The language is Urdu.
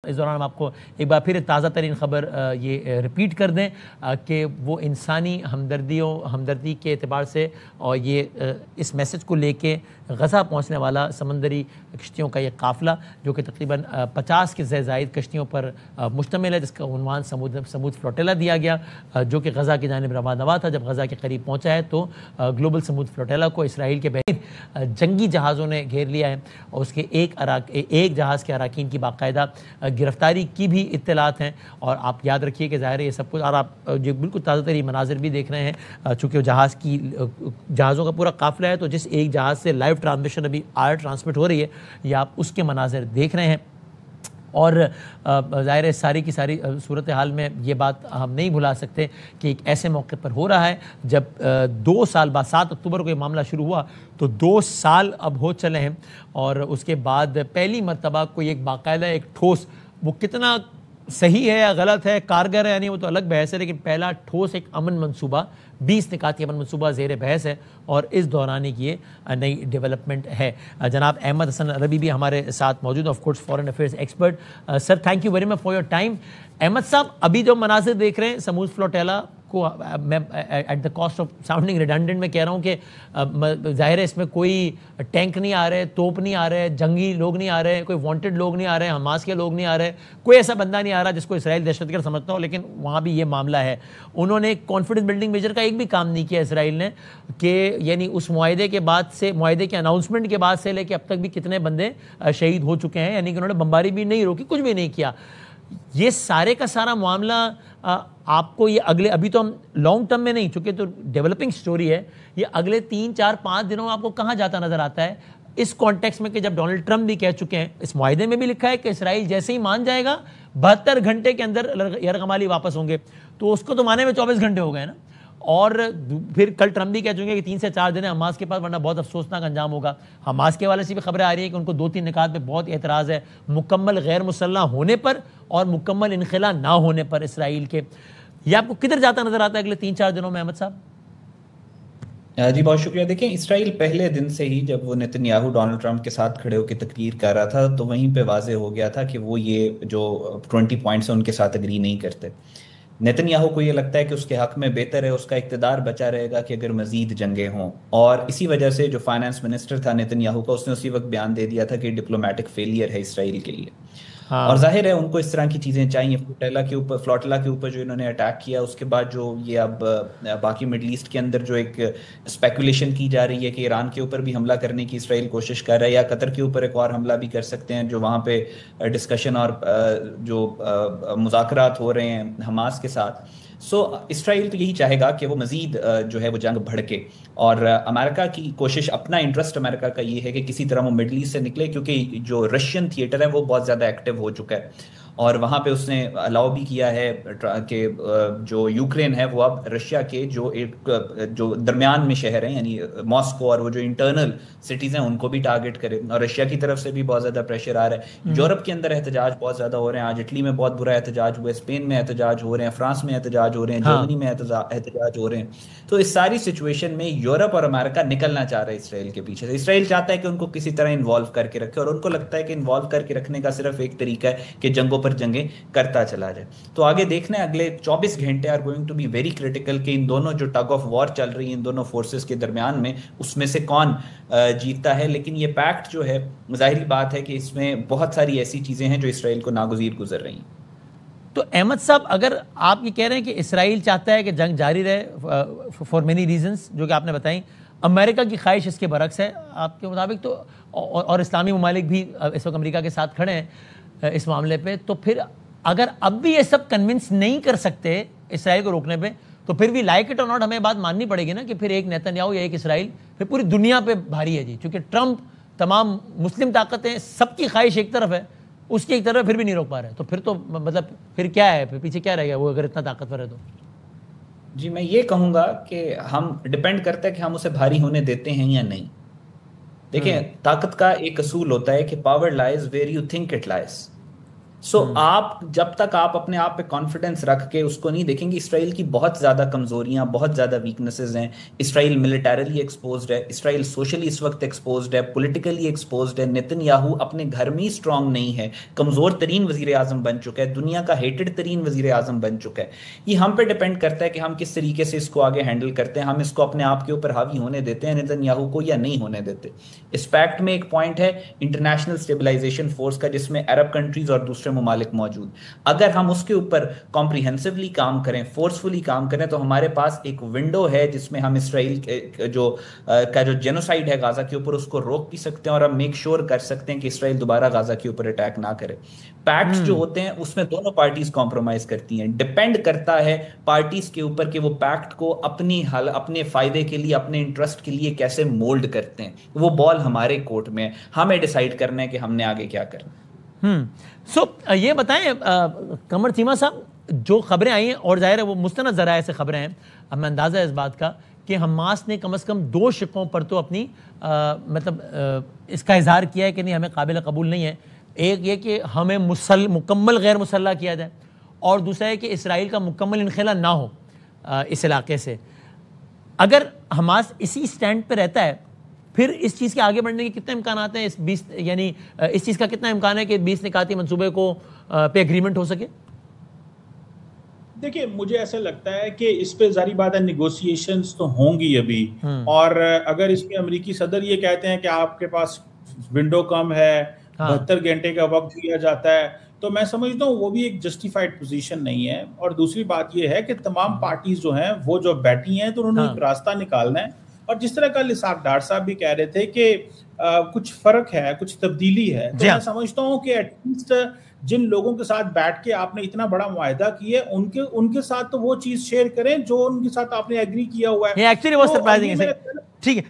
اس دوران ہم آپ کو ایک بار پھر تازہ ترین خبر یہ ریپیٹ کر دیں کہ وہ انسانی ہمدردی کے اعتبار سے اور یہ اس میسج کو لے کے غزہ پہنچنے والا سمندری کشتیوں کا یہ قافلہ جو کہ تقریباً 50 کے زائد کشتیوں پر مشتمل ہے، جس کا عنوان سمود فلوٹیلا دیا گیا، جو کہ غزہ کی جانب روانہ ہوا تھا۔ جب غزہ کے قریب پہنچا ہے تو گلوبل سمود فلوٹیلا کو اسرائیل کے بہترین جنگی جہازوں نے گھیر لیا ہے اور اس کے ایک جہاز کے اراکین کی باقاعدہ گرفتاری کی بھی اطلاعات ہیں۔ اور آپ یاد رکھیے کہ ظاہر ہے یہ سب کچھ، اور آپ جو بالکل تازہ ترین مناظر بھی دیکھ رہے ہیں، چونکہ جہازوں کا پورا قافلہ ہے تو جس ایک جہاز سے لائیو ٹرانسمیشن ابھی ٹرانسمٹ ہو رہی ہے، یہ آپ اس کے مناظر دیکھ رہے ہیں۔ اور ظاہر ہے ساری کی ساری صورتحال میں یہ بات ہم نہیں بھلا سکتے کہ ایک ایسے موقع پر ہو رہا ہے جب 2 سال بعد 7 اکتوبر کو یہ معاملہ شروع ہوا تو 2 سال اب ہو چلے ہیں، اور اس کے بعد پہلی مرتبہ کوئی ایک باقاعدہ ایک ٹھوس، وہ کتنا صحیح ہے یا غلط ہے، کارگر ہے یعنی وہ تو الگ بحث ہے، لیکن پہلا ٹھوس ایک امن منصوبہ 20 نکاتی امن منصوبہ زیر بحث ہے، اور اس دوران ایک یہ نئی ڈیولپمنٹ ہے۔ جناب احمد حسن عربی بھی ہمارے ساتھ موجود، of course foreign affairs expert. Sir thank you very much for your time. Ahmed sahab, ابھی جو مناظر دیکھ رہے ہیں سمود فلوٹیلا کو، میں at the cost of sounding redundant میں کہہ رہا ہوں کہ ظاہر ہے اس میں کوئی ٹینک نہیں آ رہے، توپ نہیں آ رہے، جنگی لوگ نہیں آ رہے، کوئی وانٹڈ لوگ نہیں آ رہے، حماس کے لوگ نہیں آ رہے، کوئی ایسا بندہ نہیں آ رہا جس کو اسرائیل دہشت گرد سمجھتا ہو، لیکن وہاں بھی یہ معاملہ ہے۔ انہوں نے کانفیڈنس بلڈنگ میجر کا ایک بھی کام نہیں کیا اسرائیل نے، کہ یعنی اس معاہدے کے بعد سے، معاہدے کے اناؤنسمنٹ کے بعد سے لے کے اب تک بھی کتنے بندے شہید ہو چکے ہیں، یعنی کہ انہوں نے بمباری بھی نہیں روکی، کچھ بھی نہیں کیا۔ یہ سارے کا سارا معاملہ آپ کو یہ اگلے، ابھی تو ہم لانگ ٹرم میں نہیں، چونکہ تو ڈیولپنگ سٹوری ہے، یہ اگلے 3 4 5 دنوں میں آپ کو کہاں جاتا نظر آتا ہے اس کانٹیکس میں کہ جب ڈونلڈ ٹرمپ بھی کہہ چکے ہیں، اس معاہدے میں بھی لکھا ہے کہ اسرائیل جیسے ہی مان جائے گا 72 گھنٹے کے اندر یرغمالی واپس ہوں گے، تو اس کو تو مانے میں 24 گھنٹے ہو گئے نا۔ اور پھر کل ٹرمپ بھی کہہ چکے کہ 3 سے 4 دن ہے حماس کے پاس، ورنہ بہت افسوسناک انجام ہوگا۔ حماس کے حوالے سے بھی خبریں آ رہی ہیں کہ ان کو 2-3 نکات پہ بہت اعتراض ہے، مکمل غیر مسلح ہونے پر اور مکمل انخلا نہ ہونے پر اسرائیل کے۔ یہ آپ کو کدھر جاتا نظر آتا ہے اگلے 3-4 دنوں میں احمد صاحب؟ جی بہت شکریہ۔ دیکھیں اسرائیل پہلے دن سے ہی جب وہ نتن یاہو ڈونلڈ ٹرمپ کے ساتھ کھڑے ہو کے تقریر کر رہا تھا تو وہیں پہ واضح ہو گیا تھا کہ وہ یہ جو 20 پوائنٹس ہیں ان کے ساتھ اگری نہیں کرتے۔ نتن یاہو کو یہ لگتا ہے کہ اس کے حق میں بہتر ہے، اس کا اقتدار بچا رہے گا کہ اگر مزید جنگیں ہوں، اور اسی وجہ سے جو فائنانس منسٹر تھا نتن یاہو کا، اس نے اسی وقت بیان دے دیا تھا کہ ڈپلومیٹک فیلئر ہے اسرائیل کے لیے۔ اور ظاہر ہے ان کو اس طرح کی چیزیں چاہیے۔ فلوٹیلا کے اوپر جو انہوں نے اٹیک کیا، اس کے بعد جو یہ اب باقی مڈل ایسٹ کے اندر جو ایک اسپیکولیشن کی جا رہی ہے کہ ایران کے اوپر بھی حملہ کرنے کی اسرائیل کوشش کر رہا ہے، یا قطر کے اوپر ایک اور حملہ بھی کر سکتے ہیں، جو وہاں پہ ڈسکشن اور جو مذاکرات ہو رہے ہیں حماس کے ساتھ۔ اسرائیل تو یہی چاہے گا کہ وہ مزید جو ہے وہ جنگ بھڑکے، اور امریکہ کی کوشش، اپنا انٹرسٹ امریکہ کا یہ ہے کہ کسی طرح وہ مڈل ایسٹ سے نکلے، کیونکہ جو رشین تھیٹر ہے وہ بہت زیادہ ایکٹیو ہو چکا ہے، اور وہاں پہ اس نے الاؤ بھی کیا ہے کہ جو یوکرین ہے وہ اب رشیا کے جو درمیان میں شہر ہیں یعنی ماسکو اور وہ جو انٹرنل سٹیز ہیں ان کو بھی ٹارگٹ کرے، اور رشیا کی طرف سے بھی بہت زیادہ پریشر آ رہا ہے۔ یورپ کے اندر احتجاج بہت زیادہ ہو رہے ہیں، آج اٹلی میں بہت برا احتجاج ہوا ہے، اسپین میں احتجاج ہو رہے ہیں، فرانس میں احتجاج ہو رہے ہیں، جرمنی میں احتجاج ہو رہے ہیں۔ تو اس ساری سچویشن میں یورپ اور امریکہ نکلنا چاہ رہے ہیں اسرائیل کے پیچھے سے۔ اسرائیل چاہتا ہے کہ ان کو کسی طرح انوالو کر کے رکھے، اور ان کو لگتا ہے کہ انوالو کر کے رکھنے کا صرف ایک طریقہ ہے کہ جنگوں پر جنگیں کرتا چلا جائے۔ تو آگے دیکھنا ہے، اگلے 24 گھنٹے are going to be very critical کہ ان دونوں جو ٹگ آف وار چل رہی ہیں ان دونوں فورسز کے درمیان میں، اس میں سے کون جیتتا ہے۔ لیکن یہ پیکٹ جو ہے، ظاہری بات ہے کہ اس میں بہت ساری ایسی چیزیں ہیں جو اسرائیل کو ناگزیر گزر رہی ہیں۔ تو احمد صاحب، اگر آپ یہ کہہ رہے ہیں کہ اسرائیل چاہتا ہے کہ جنگ جاری رہے فار مینی ریزنز جو کہ آپ نے بتائیں، امریکہ کی خواہش اس کے برعکس ہے آپ کے مطابق، تو اور اسلامی ممالک بھی اس وقت امریکہ کے ساتھ کھڑے ہیں اس معاملے پہ، تو پھر اگر اب بھی یہ سب کنونس نہیں کر سکتے اسرائیل کو روکنے پہ، تو پھر بھی لائک اٹ اور ناٹ ہمیں بات ماننی پڑے گی نا کہ پھر ایک نیتن یاہو یا ایک اسرائیل پھر پوری دنیا پہ بھاری ہے جی، چونکہ ٹرمپ، تمام مسلم طاقتیں، سب کی خواہش ایک طرف ہے، اس کی ایک طرف پھر بھی نہیں روک پا رہے، تو پھر تو مطلب پھر کیا ہے، پھر پیچھے کیا رہ گیا وہ اگر اتنا طاقتور ہے تو؟ جی میں یہ کہوں گا کہ ہم ڈپینڈ کرتا ہے کہ ہم اسے بھاری ہونے دیتے ہیں یا نہیں۔ دیکھیں طاقت کا ایک اصول ہوتا ہے کہ power lies where you think it lies. So آپ جب تک آپ اپنے آپ پہ کانفیڈنس رکھ کے اس کو نہیں دیکھیں گے، اسرائیل کی بہت زیادہ کمزوریاں، بہت زیادہ ویکنسز ہیں. اسرائیل ملیٹریلی ایکسپوزڈ ہے، اسرائیل سوشلی اس وقت ایکسپوزڈ ہے، پولیٹیکلی ایکسپوزڈ ہے. نتن یاہو اپنے گھر میں ہی اسٹرانگ نہیں ہے، کمزور ترین وزیر اعظم بن چکا ہے، دنیا کا ہیٹڈ ترین وزیر اعظم بن چکا ہے. یہ ہم پہ ڈیپینڈ کرتا ہے کہ ہم کس طریقے سے اس کو آگے ہینڈل کرتے ہیں، ہم اس کو اپنے آپ کے اوپر حاوی ہونے دیتے ہیں نتن یاہو کو یا نہیں ہونے دیتے. اس پیکٹ میں ایک پوائنٹ ہے انٹرنیشنل اسٹیبلائزیشن فورس کا، جس میں عرب کنٹریز اور دوسرے ممالک موجود. اگر ہم اس کے اوپر کمپریہنسولی کام کریں، فورسفلی کام کریں، تو ہمارے پاس ایک ونڈو ہے جس میں ہم اسرائیل جو جینوسائیڈ ہے غازہ کے اوپر، اس کو روک بھی سکتے ہیں اور ہم میک شور کر سکتے ہیں کہ اسرائیل دوبارہ غازہ کے اوپر اٹیک نہ کرے. پیکٹس جو ہوتے ہیں اس میں دونوں پارٹیز کمپرومائز کرتی ہیں. ڈیپینڈ کرتا ہے پارٹیز کے اوپر کہ وہ پیکٹ کو اپنے فائدے کے لیے، اپنے انٹرسٹ کے لیے کیسے مولڈ کرتے ہیں. وہ بال ہمارے کورٹ میں ہے، ہمیں ڈیسائیڈ کرنا ہے کہ ہم نے آگے کیا کرنا ہے. سو یہ بتائیں قمر چیمہ صاحب، جو خبریں آئی ہیں اور ظاہر ہے وہ مستند ذرائع سے خبریں ہیں، ہمیں اندازہ ہے اس بات کا کہ حماس نے کم از کم 2 شقوں پر تو اپنی مطلب اس کا اظہار کیا ہے کہ نہیں ہمیں قابل قبول نہیں ہے. ایک یہ کہ ہمیں مکمل غیر مسلح کیا جائے، اور دوسرا ہے کہ اسرائیل کا مکمل انخلا نہ ہو اس علاقے سے. اگر حماس اسی سٹینڈ پہ رہتا ہے پھر اس چیز کے آگے بڑھنے کے کتنے امکانات ہیں؟ یعنی اس چیز کا کتنا امکان ہے کہ 20 نکاتی منصوبے کو پہ اگریمنٹ ہو سکے؟ دیکھیں مجھے ایسا لگتا ہے کہ اس پہ ظاہری بات ہے نیگوسیشنز تو ہوں گی ابھی، اور اگر اس میں امریکی صدر یہ کہتے ہیں کہ آپ کے پاس ونڈو کم ہے، 72 گھنٹے کا وقت دیا جاتا ہے، تو میں سمجھتا ہوں وہ بھی ایک جسٹیفائڈ پوزیشن نہیں ہے. اور دوسری بات یہ ہے کہ تمام پارٹیز جو ہیں وہ جو بیٹھی ہیں تو انہوں نے ایک راستہ نکالنا ہے. اور جس طرح کل اسحاق ڈار صاحب بھی کہہ رہے تھے کہ کچھ فرق ہے، کچھ تبدیلی ہے، تو میں سمجھتا ہوں کہ ایٹ لیسٹ جن لوگوں کے ساتھ بیٹھ کے آپ نے اتنا بڑا معاہدہ کیا ہے ان کے ساتھ تو وہ چیز شیئر کریں جو ان کے ساتھ آپ نے ایگری کیا ہوا ہے. ایکچولی وہ سرپرائزنگ ہے. ٹھیک ہے.